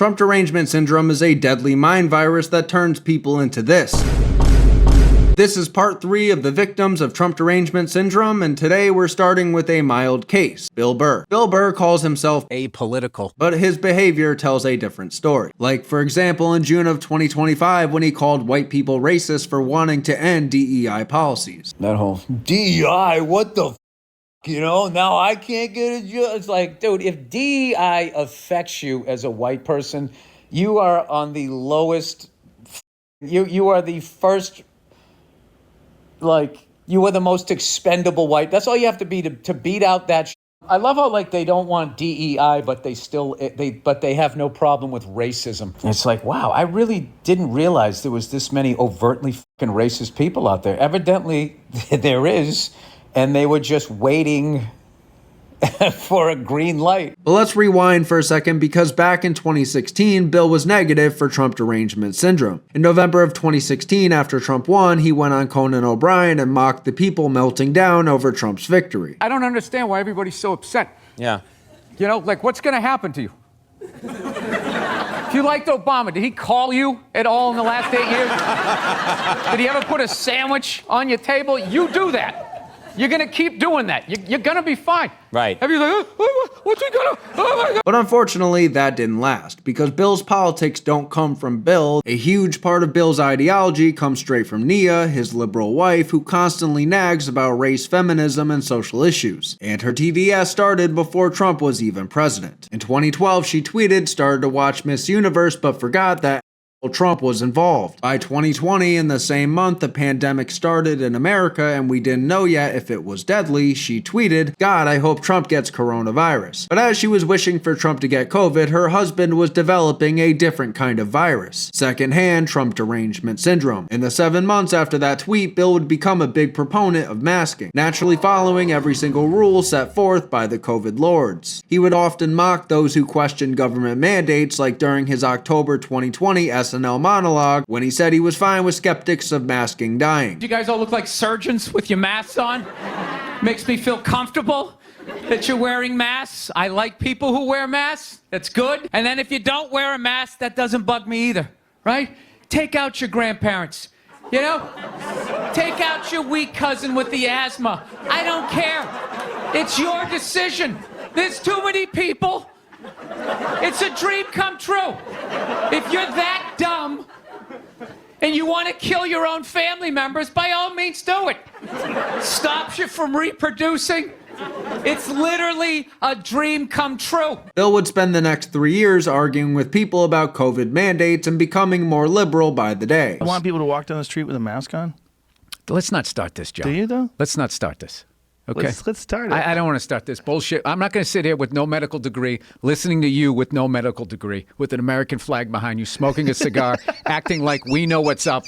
Trump Derangement Syndrome is a deadly mind virus that turns people into this. This is part 3 of the victims of Trump Derangement Syndrome, and today we're starting with a mild case, Bill Burr. Bill Burr calls himself apolitical, but his behavior tells a different story. Like, for example, in June of 2025 when he called white people racist for wanting to end DEI policies. That whole DEI, what the now I can't get a job. It's like, dude, if DEI affects you as a white person, you are on the lowest, you are the first, like, you are the most expendable white. That's all you have to be to beat out that shit. I love how, like, they don't want DEI, but they have no problem with racism. It's like, wow, I really didn't realize there was this many overtly fucking racist people out there. Evidently, there is, and they were just waiting for a green light. But let's rewind for a second, because back in 2016, Bill was negative for Trump Derangement Syndrome. In November of 2016, after Trump won, he went on Conan O'Brien and mocked the people melting down over Trump's victory. I don't understand why everybody's so upset. Yeah. Like, what's going to happen to you? If you liked Obama, did he call you at all in the last 8 years? Did he ever put a sandwich on your table? You do that. You're going to keep doing that. You're going to be fine. Right. Everybody's like, what's he going to, oh my God. But unfortunately, that didn't last, because Bill's politics don't come from Bill. A huge part of Bill's ideology comes straight from Nia, his liberal wife, who constantly nags about race, feminism, and social issues. And her TDS started before Trump was even president. In 2012, she tweeted, started to watch Miss Universe, but forgot that Trump was involved. By 2020, in the same month the pandemic started in America and we didn't know yet if it was deadly, she tweeted, "God, I hope Trump gets coronavirus." But as she was wishing for Trump to get COVID, her husband was developing a different kind of virus. Secondhand Trump Derangement Syndrome. In the 7 months after that tweet, Bill would become a big proponent of masking, naturally following every single rule set forth by the COVID lords. He would often mock those who questioned government mandates, like during his October 2020 SNL monologue when he said he was fine with skeptics of masking dying. You guys all look like surgeons with your masks on. Makes me feel comfortable that you're wearing masks. I like people who wear masks. That's good. And then if you don't wear a mask, that doesn't bug me either, right? Take out your grandparents, Take out your weak cousin with the asthma. I don't care. It's your decision. There's too many people. It's a dream come true. If you're that dumb and you want to kill your own family members, by all means do it. Stops you from reproducing. It's literally a dream come true. Bill would spend the next 3 years arguing with people about COVID mandates and becoming more liberal by the day. I want people to walk down the street with a mask on. Let's not start this, John. Do you, though? Let's not start this. Okay. Let's start it. I don't want to start this bullshit. I'm not going to sit here with no medical degree, listening to you with no medical degree, with an American flag behind you, smoking a cigar, acting like we know what's up.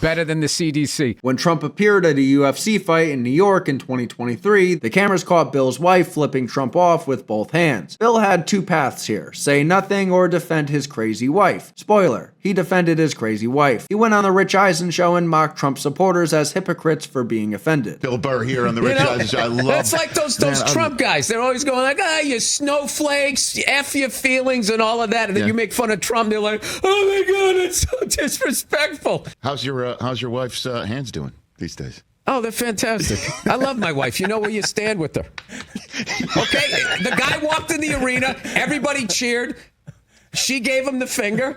Better than the CDC. When Trump appeared at a UFC fight in New York in 2023, the cameras caught Bill's wife flipping Trump off with both hands. Bill had two paths here: say nothing or defend his crazy wife. Spoiler, he defended his crazy wife. He went on the Rich Eisen show and mocked Trump supporters as hypocrites for being offended. Bill Burr here on the Rich Eisen show. I love That's like those Trump guys. They're always going like, you snowflakes, F your feelings and all of that. And then you make fun of Trump. They're like, oh my God, it's so disrespectful. How's your wife's hands doing these days? Oh, they're fantastic. I love my wife. You know where you stand with her. Okay? The guy walked in the arena. Everybody cheered. She gave him the finger.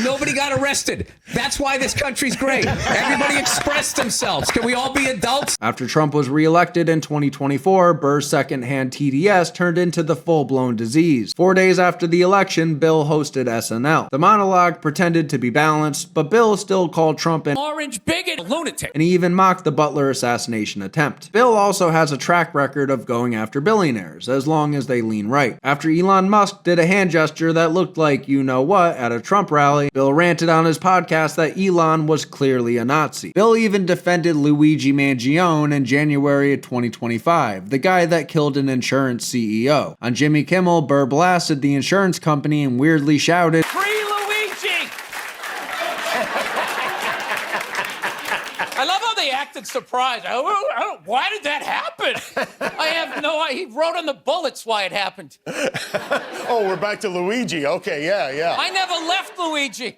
Nobody got arrested. That's why this country's great. Everybody expressed themselves. Can we all be adults? After Trump was reelected in 2024, Burr's secondhand TDS turned into the full-blown disease. 4 days after the election, Bill hosted SNL. The monologue pretended to be balanced, but Bill still called Trump an orange bigot, a lunatic. And he even mocked the Butler assassination attempt. Bill also has a track record of going after billionaires, as long as they lean right. After Elon Musk did a hand gesture that looked like you-know-what at a Trump rally, Bill ranted on his podcast that Elon was clearly a Nazi. Bill even defended Luigi Mangione in January of 2025, the guy that killed an insurance CEO. On Jimmy Kimmel, Burr blasted the insurance company and weirdly shouted, "Free Luigi!" I love how they act fucking surprised. Why did that happen? I have no idea. He wrote on the bullets why it happened. Oh, we're back to Luigi. Okay, yeah. I never left Luigi.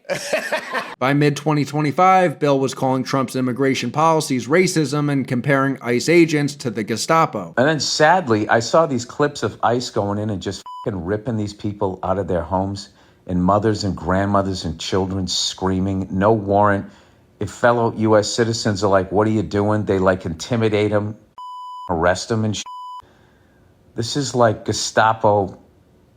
By mid-2025, Bill was calling Trump's immigration policies racism and comparing ICE agents to the Gestapo. And then sadly, I saw these clips of ICE going in and just fucking ripping these people out of their homes, and mothers and grandmothers and children screaming, no warrant. If fellow U.S. citizens are like, what are you doing? They like intimidate them, arrest them and shit. This is like Gestapo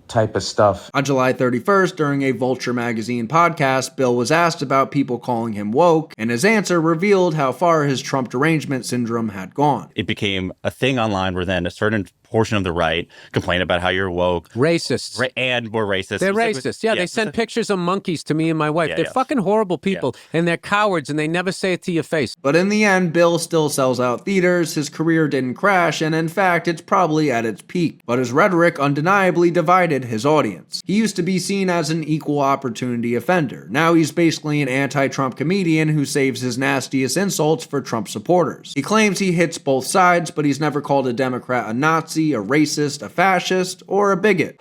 type of stuff. On July 31st, during a Vulture magazine podcast, Bill was asked about people calling him woke, and his answer revealed how far his Trump derangement syndrome had gone. It became a thing online where then a certain portion of the right complain about how you're woke. Racists. And more racist. They're racist. Yeah, they send pictures of monkeys to me and my wife. They're fucking horrible people, and they're cowards, and they never say it to your face. But in the end, Bill still sells out theaters, his career didn't crash, and in fact, it's probably at its peak. But his rhetoric undeniably divided his audience. He used to be seen as an equal opportunity offender. Now he's basically an anti-Trump comedian who saves his nastiest insults for Trump supporters. He claims he hits both sides, but he's never called a Democrat a Nazi, a racist, a fascist, or a bigot.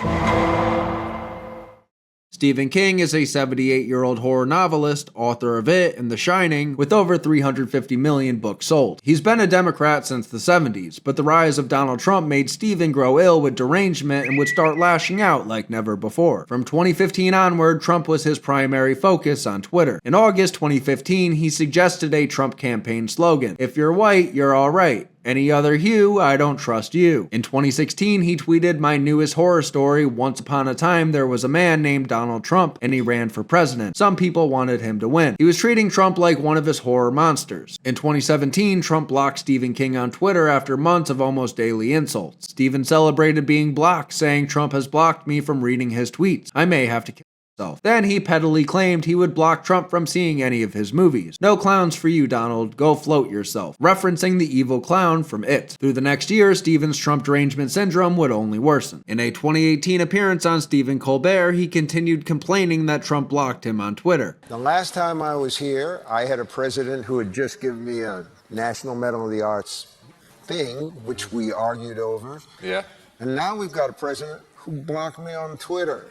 Stephen King is a 78-year-old horror novelist, author of It and The Shining, with over 350 million books sold. He's been a Democrat since the 70s, but the rise of Donald Trump made Stephen grow ill with derangement and would start lashing out like never before. From 2015 onward, Trump was his primary focus on Twitter. In August 2015, he suggested a Trump campaign slogan: "If you're white, you're alright. Any other hue, I don't trust you." In 2016, he tweeted, "My newest horror story, once upon a time there was a man named Donald Trump, and he ran for president. Some people wanted him to win." He was treating Trump like one of his horror monsters. In 2017, Trump blocked Stephen King on Twitter after months of almost daily insults. Stephen celebrated being blocked, saying, "Trump has blocked me from reading his tweets. I may have to kill himself." Then he pettily claimed he would block Trump from seeing any of his movies. "No clowns for you, Donald. Go float yourself," referencing the evil clown from It. Through the next year, Stephen's Trump derangement syndrome would only worsen. In a 2018 appearance on Stephen Colbert, he continued complaining that Trump blocked him on Twitter. "The last time I was here, I had a president who had just given me a National Medal of the Arts thing, which we argued over. Yeah. And now we've got a president who blocked me on Twitter.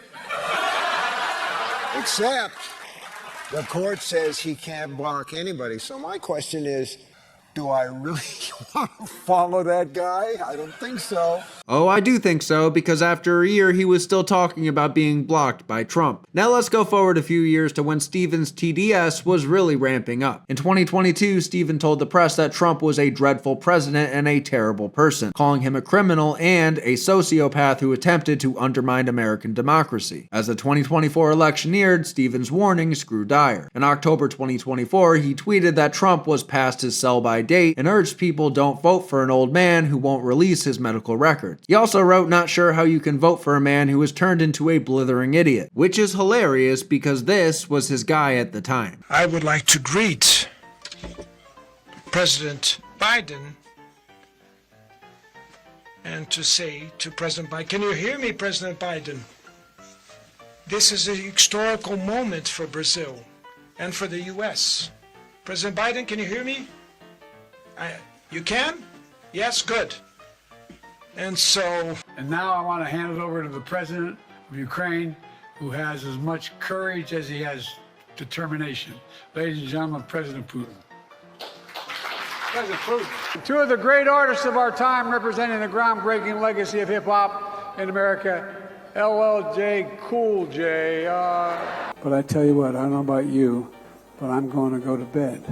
Except the court says he can't block anybody. So my question is, do I really want to follow that guy? I don't think so. Oh, I do think so, because after a year, he was still talking about being blocked by Trump. Now let's go forward a few years to when Stephen's TDS was really ramping up. In 2022, Stephen told the press that Trump was a dreadful president and a terrible person, calling him a criminal and a sociopath who attempted to undermine American democracy. As the 2024 election neared, Stephen's warnings grew dire. In October 2024, he tweeted that Trump was past his sell-by date and urged people don't vote for an old man who won't release his medical records. He also wrote, "Not sure how you can vote for a man who has turned into a blithering idiot," which is hilarious because this was his guy at the time. I would like to greet President Biden and to say to President Biden, can you hear me, President Biden? This is a historical moment for Brazil and for the U.S. President Biden, can you hear me? You can? Yes, good. And now I want to hand it over to the president of Ukraine, who has as much courage as he has determination. Ladies and gentlemen, President Putin. President Putin. Two of the great artists of our time representing the groundbreaking legacy of hip-hop in America, LL Cool J. But I tell you what, I don't know about you, but I'm going to go to bed.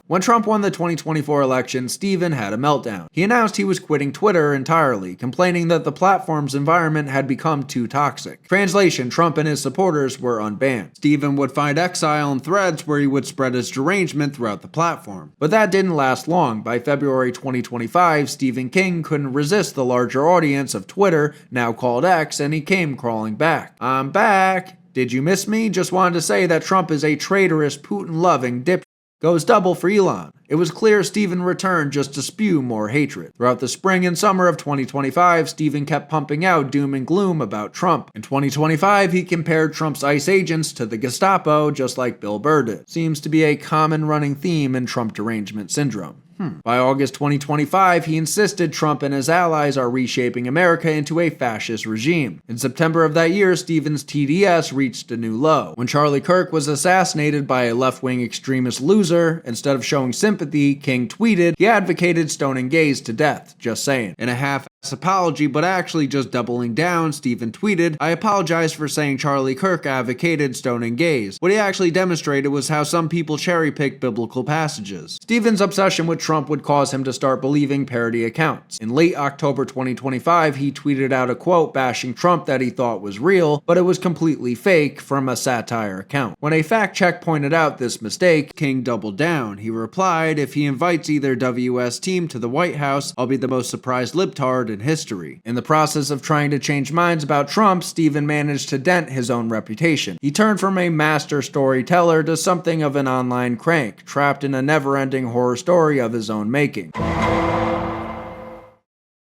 When Trump won the 2024 election, Stephen had a meltdown. He announced he was quitting Twitter entirely, complaining that the platform's environment had become too toxic. Translation: Trump and his supporters were unbanned. Stephen would find exile in threads where he would spread his derangement throughout the platform. But that didn't last long. By February 2025, Stephen King couldn't resist the larger audience of Twitter, now called X, and he came crawling back. "I'm back. Did you miss me? Just wanted to say that Trump is a traitorous, Putin-loving dipshit. Goes double for Elon." It was clear Stephen returned just to spew more hatred. Throughout the spring and summer of 2025, Stephen kept pumping out doom and gloom about Trump. In 2025, he compared Trump's ICE agents to the Gestapo, just like Bill Burr did. Seems to be a common running theme in Trump derangement syndrome. By August 2025, he insisted Trump and his allies are reshaping America into a fascist regime. In September of that year, Stephen's TDS reached a new low. When Charlie Kirk was assassinated by a left-wing extremist loser, instead of showing sympathy, King tweeted he advocated stoning gays to death. Just saying. In a half-ass apology, but actually just doubling down, Stephen tweeted, "I apologize for saying Charlie Kirk advocated stoning gays. What he actually demonstrated was how some people cherry-pick biblical passages." Stephen's obsession with Trump would cause him to start believing parody accounts. In late October 2025, he tweeted out a quote bashing Trump that he thought was real, but it was completely fake from a satire account. When a fact check pointed out this mistake, King doubled down. He replied, "If he invites either WS team to the White House, I'll be the most surprised libtard in history." In the process of trying to change minds about Trump, Stephen managed to dent his own reputation. He turned from a master storyteller to something of an online crank, trapped in a never-ending horror story of his own making.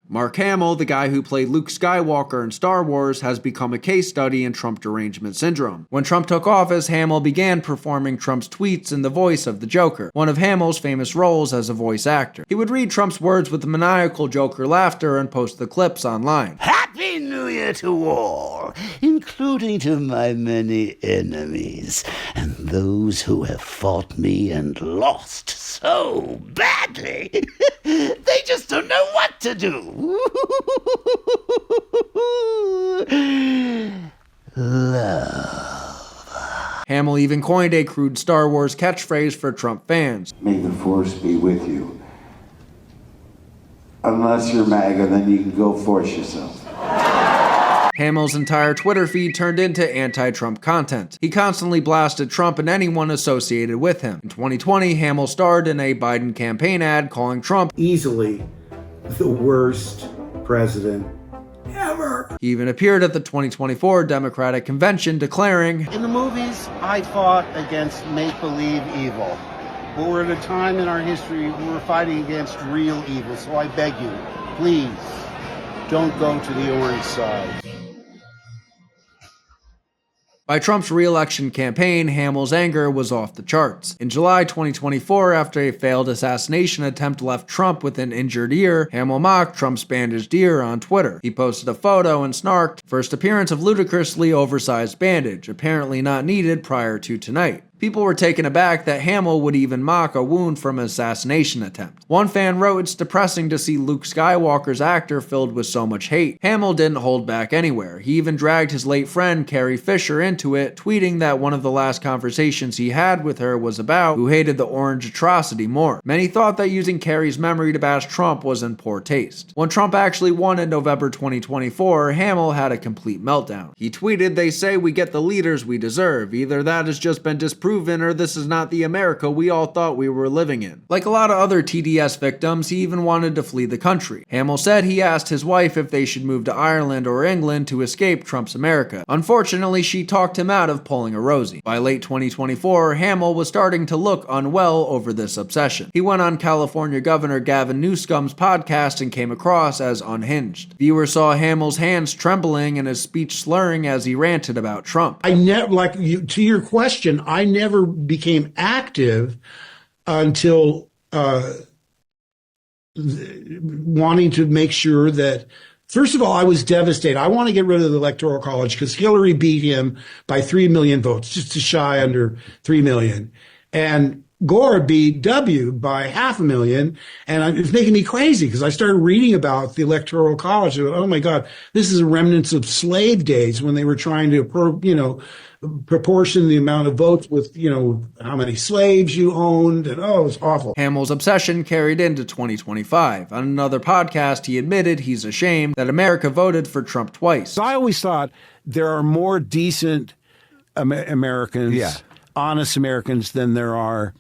Mark Hamill, the guy who played Luke Skywalker in Star Wars, has become a case study in Trump Derangement Syndrome. When Trump took office, Hamill began performing Trump's tweets in the voice of the Joker, one of Hamill's famous roles as a voice actor. He would read Trump's words with maniacal Joker laughter and post the clips online. Happy New Year to all, including to my many enemies, and those who have fought me and lost so badly. They just don't know what to do. Love. Hamill even coined a crude Star Wars catchphrase for Trump fans. May the Force be with you. Unless you're MAGA, then you can go force yourself. Hamill's entire Twitter feed turned into anti-Trump content. He constantly blasted Trump and anyone associated with him. In 2020, Hamill starred in a Biden campaign ad calling Trump Easily the worst president ever. He even appeared at the 2024 Democratic Convention declaring, "In the movies, I fought against make-believe evil. But we're at a time in our history where we're fighting against real evil, so I beg you, please, don't go to the orange side." By Trump's re-election campaign, Hamill's anger was off the charts. In July 2024, after a failed assassination attempt left Trump with an injured ear, Hamill mocked Trump's bandaged ear on Twitter. He posted a photo and snarked, "First appearance of ludicrously oversized bandage, apparently not needed prior to tonight." People were taken aback that Hamill would even mock a wound from an assassination attempt. One fan wrote, "It's depressing to see Luke Skywalker's actor filled with so much hate." Hamill didn't hold back anywhere. He even dragged his late friend Carrie Fisher into it, tweeting that one of the last conversations he had with her was about who hated the orange atrocity more. Many thought that using Carrie's memory to bash Trump was in poor taste. When Trump actually won in November 2024, Hamill had a complete meltdown. He tweeted, "They say we get the leaders we deserve. Either that has just been disproven or this is not the America we all thought we were living in." Like a lot of other TDS victims, he even wanted to flee the country. Hamill said he asked his wife if they should move to Ireland or England to escape Trump's America. Unfortunately, she talked him out of pulling a Rosie. By late 2024, Hamill was starting to look unwell over this obsession. He went on California Governor Gavin Newsom's podcast and came across as unhinged. Viewers saw Hamill's hands trembling and his speech slurring as he ranted about Trump. I never, to your question, I never became active until wanting to make sure that, first of all, I was devastated. I want to get rid of the Electoral College because Hillary beat him by 3 million votes, just a shy under 3 million. And Gore beat W by 500,000, and it's making me crazy because I started reading about the Electoral College. And, oh my God, this is a remnants of slave days when they were trying to, proportion the amount of votes with, how many slaves you owned, and it was awful. Hamill's obsession carried into 2025. On another podcast, he admitted he's ashamed that America voted for Trump twice. I always thought there are more decent Americans, honest Americans, than there are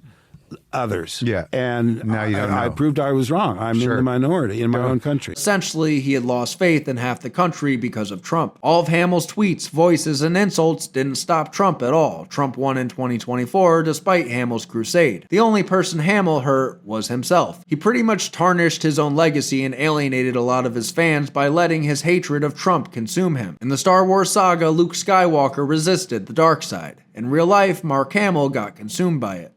others. Yeah. And now you don't know. I proved I was wrong. I'm in the minority in my own country. Essentially, he had lost faith in half the country because of Trump. All of Hamill's tweets, voices, and insults didn't stop Trump at all. Trump won in 2024 despite Hamill's crusade. The only person Hamill hurt was himself. He pretty much tarnished his own legacy and alienated a lot of his fans by letting his hatred of Trump consume him. In the Star Wars saga, Luke Skywalker resisted the dark side. In real life, Mark Hamill got consumed by it.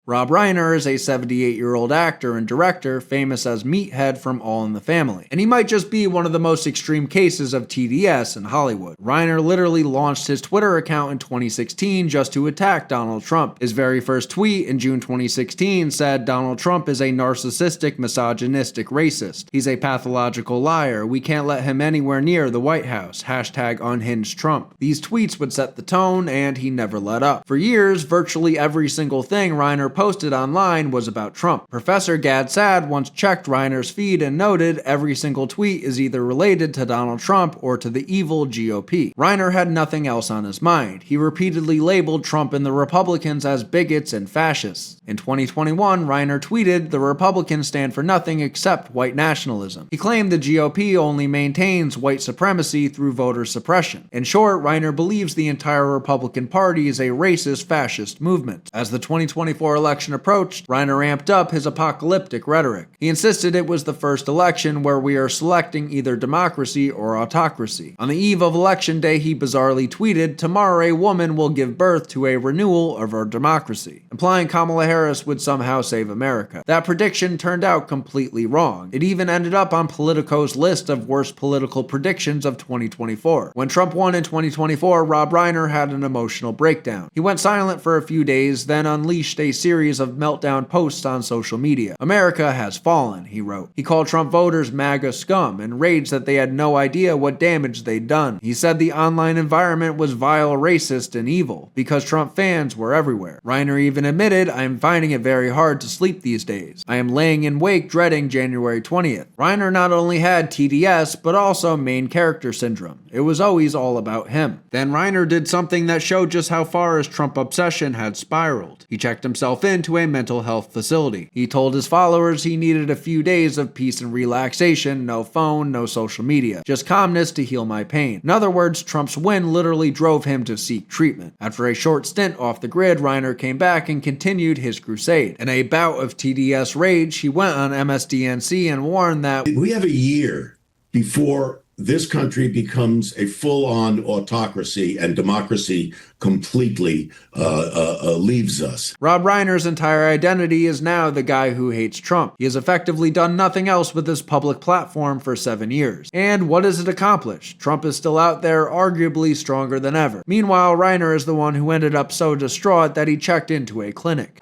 Rob Reiner is a 78-year-old actor and director famous as Meathead from All in the Family, and he might just be one of the most extreme cases of TDS in Hollywood. Reiner literally launched his Twitter account in 2016 just to attack Donald Trump. His very first tweet in June 2016 said, "Donald Trump is a narcissistic, misogynistic racist. He's a pathological liar. We can't let him anywhere near the White House. Hashtag unhinged Trump." These tweets would set the tone, and he never let up. For years, virtually every single thing Reiner posted online was about Trump. Professor Gad Saad once checked Reiner's feed and noted every single tweet is either related to Donald Trump or to the evil GOP. Reiner had nothing else on his mind. He repeatedly labeled Trump and the Republicans as bigots and fascists. In 2021, Reiner tweeted, "The Republicans stand for nothing except white nationalism." He claimed the GOP only maintains white supremacy through voter suppression. In short, Reiner believes the entire Republican Party is a racist fascist movement. As the 2024 election approached, Reiner amped up his apocalyptic rhetoric. He insisted it was the first election where we are selecting either democracy or autocracy. On the eve of election day, he bizarrely tweeted, "Tomorrow a woman will give birth to a renewal of our democracy," implying Kamala Harris would somehow save America. That prediction turned out completely wrong. It even ended up on Politico's list of worst political predictions of 2024. When Trump won in 2024, Rob Reiner had an emotional breakdown. He went silent for a few days, then unleashed a series of meltdown posts on social media. "America has fallen," he wrote. He called Trump voters MAGA scum and raged that they had no idea what damage they'd done. He said the online environment was vile, racist, and evil because Trump fans were everywhere. Reiner even admitted, "I am finding it very hard to sleep these days. I am laying in wake dreading January 20th. Reiner not only had TDS, but also main character syndrome. It was always all about him. Then Reiner did something that showed just how far his Trump obsession had spiraled. He checked himself into a mental health facility. He told his followers he needed a few days of peace and relaxation, no phone, no social media, just calmness to heal my pain. In other words, Trump's win literally drove him to seek treatment. After a short stint off the grid, Reiner came back and continued his crusade. In a bout of TDS rage, he went on MSDNC and warned that we have a year before this country becomes a full-on autocracy and democracy completely leaves us. Rob Reiner's entire identity is now the guy who hates Trump. He has effectively done nothing else with his public platform for 7 years. And what has it accomplished? Trump is still out there, arguably stronger than ever. Meanwhile, Reiner is the one who ended up so distraught that he checked into a clinic.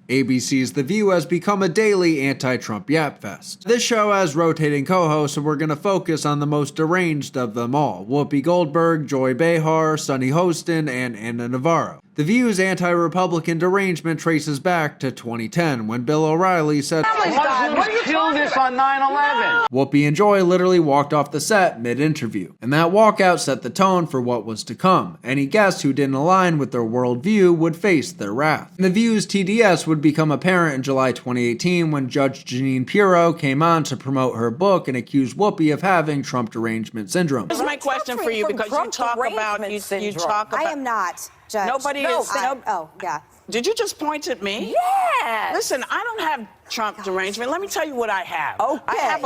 ABC's The View has become a daily anti-Trump yapfest. This show has rotating co-hosts, and we're going to focus on the most deranged of them all: Whoopi Goldberg, Joy Behar, Sunny Hostin, and Anna Navarro. The View's anti-Republican derangement traces back to 2010, when Bill O'Reilly said, "Why did you kill this on 9/11?" Whoopi and Joy literally walked off the set mid-interview, and that walkout set the tone for what was to come. Any guest who didn't align with their worldview would face their wrath. And The View's TDS would become apparent in July 2018 when Judge Jeanine Pirro came on to promote her book and accused Whoopi of having Trump Derangement Syndrome. Here's my question for you, because you talk about you talk about. I am not. Judge. Nobody no, is. oh, yeah. Did you just point at me? Yes. Listen, I don't have Trump derangement. Let me tell you what I have. Okay. I have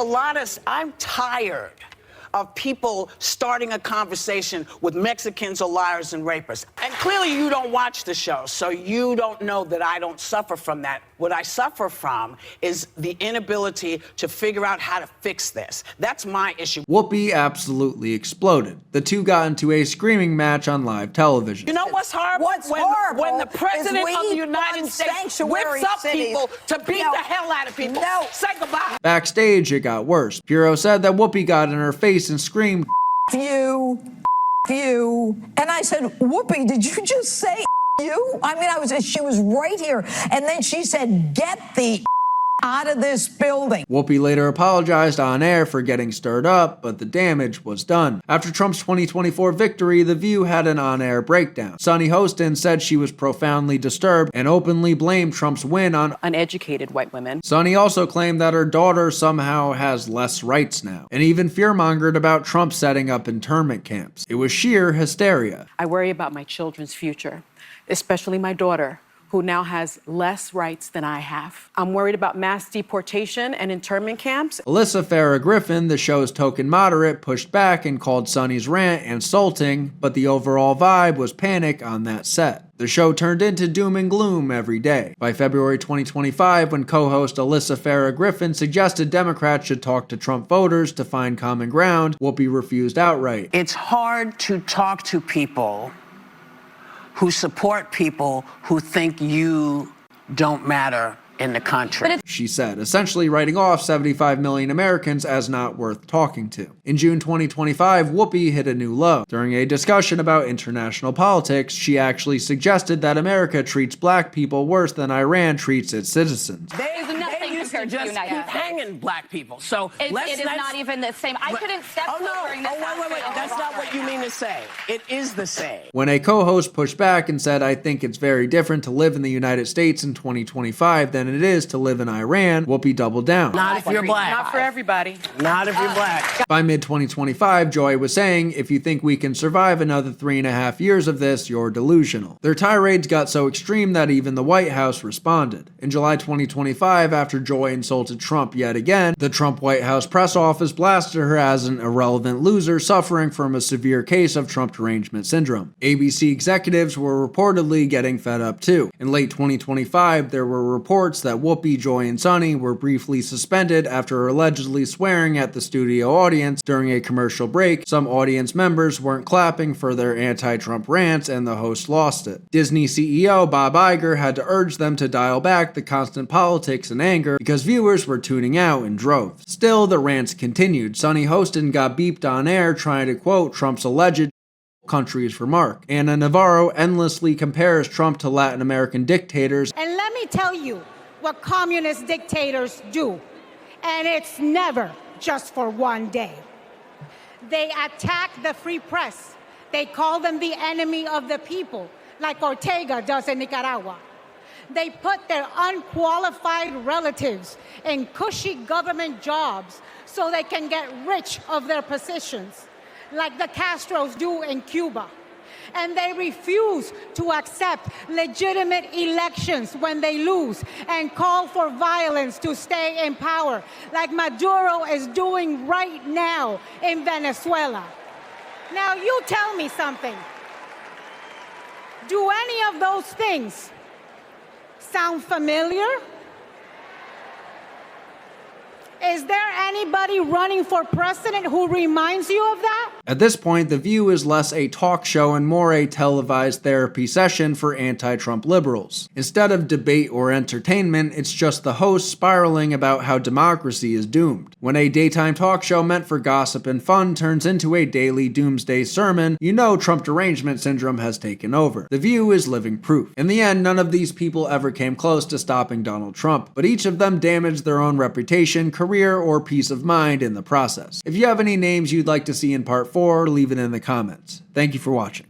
I'm tired of people starting a conversation with Mexicans or liars and rapists. And clearly you don't watch the show, so you don't know that I don't suffer from that. What I suffer from is the inability to figure out how to fix this. That's my issue. Whoopi absolutely exploded. The two got into a screaming match on live television. You know what's horrible? When the president of the United States whips up people to beat the hell out of people. No. Say goodbye. Backstage, it got worse. Pirro said that Whoopi got in her face and screamed, you. And I said, Whoopi, did you just say you? I mean, she was right here. And then she said, get the out of this building. Whoopi later apologized on air for getting stirred up, but the damage was done. After Trump's 2024 victory, The View had an on-air breakdown. Sunny Hostin said she was profoundly disturbed and openly blamed Trump's win on uneducated white women. Sunny also claimed that her daughter somehow has less rights now, and even fearmongered about Trump setting up internment camps. It was sheer hysteria. I worry about my children's future, especially my daughter, who now has less rights than I have. I'm worried about mass deportation and internment camps. Alyssa Farrah Griffin, the show's token moderate, pushed back and called Sunny's rant insulting, but the overall vibe was panic on that set. The The show turned into doom and gloom every day. By February 2025, when co-host Alyssa Farah Griffin suggested Democrats should talk to Trump voters to find common ground, Whoopi refused outright. It's hard to talk to people who support people who think you don't matter in the country, she said, essentially writing off 75 million Americans as not worth talking to. In June 2025, Whoopi hit a new low. During a discussion about international politics, she actually suggested that America treats black people worse than Iran treats its citizens. They used to just keep hanging black people. So it is not even the same. I couldn't step during this. Wait. That's not what you mean to say. It is the same. When a co-host pushed back and said, I think it's very different to live in the United States in 2025 than it is to live in Iran, Whoopi doubled down. Not if you're black. Not for everybody. Not if you're black. By mid-2025, Joy was saying, if you think we can survive another 3.5 years of this, you're delusional. Their tirades got so extreme that even the White House responded. In July 2025, after Joy insulted Trump yet again, the Trump White House press office blasted her as an irrelevant loser suffering from a severe case of Trump Derangement Syndrome. ABC executives were reportedly getting fed up too. In late 2025, there were reports that Whoopi, Joy, and Sunny were briefly suspended after allegedly swearing at the studio audience during a commercial break. Some audience members weren't clapping for their anti-Trump rants and the host lost it. Disney CEO Bob Iger had to urge them to dial back the constant politics and anger because viewers were tuning out in droves. Still, the rants continued. Sunny hosted and got beeped on air trying to quote Trump's alleged countries remark. Ana Navarro endlessly compares Trump to Latin American dictators. And let me tell you what communist dictators do. And it's never just for one day. They attack the free press. They call them the enemy of the people, like Ortega does in Nicaragua. They put their unqualified relatives in cushy government jobs so they can get rich of their positions, like the Castros do in Cuba. And they refuse to accept legitimate elections when they lose and call for violence to stay in power, like Maduro is doing right now in Venezuela. Now, you tell me something. Do any of those things sound familiar? Is there anybody running for president who reminds you of that? At this point, The View is less a talk show and more a televised therapy session for anti-Trump liberals. Instead of debate or entertainment, it's just the host spiraling about how democracy is doomed. When a daytime talk show meant for gossip and fun turns into a daily doomsday sermon, you know Trump Derangement Syndrome has taken over. The View is living proof. In the end, none of these people ever came close to stopping Donald Trump, but each of them damaged their own reputation, career, or peace of mind in the process. If you have any names you'd like to see in part 4, leave it in the comments. Thank you for watching.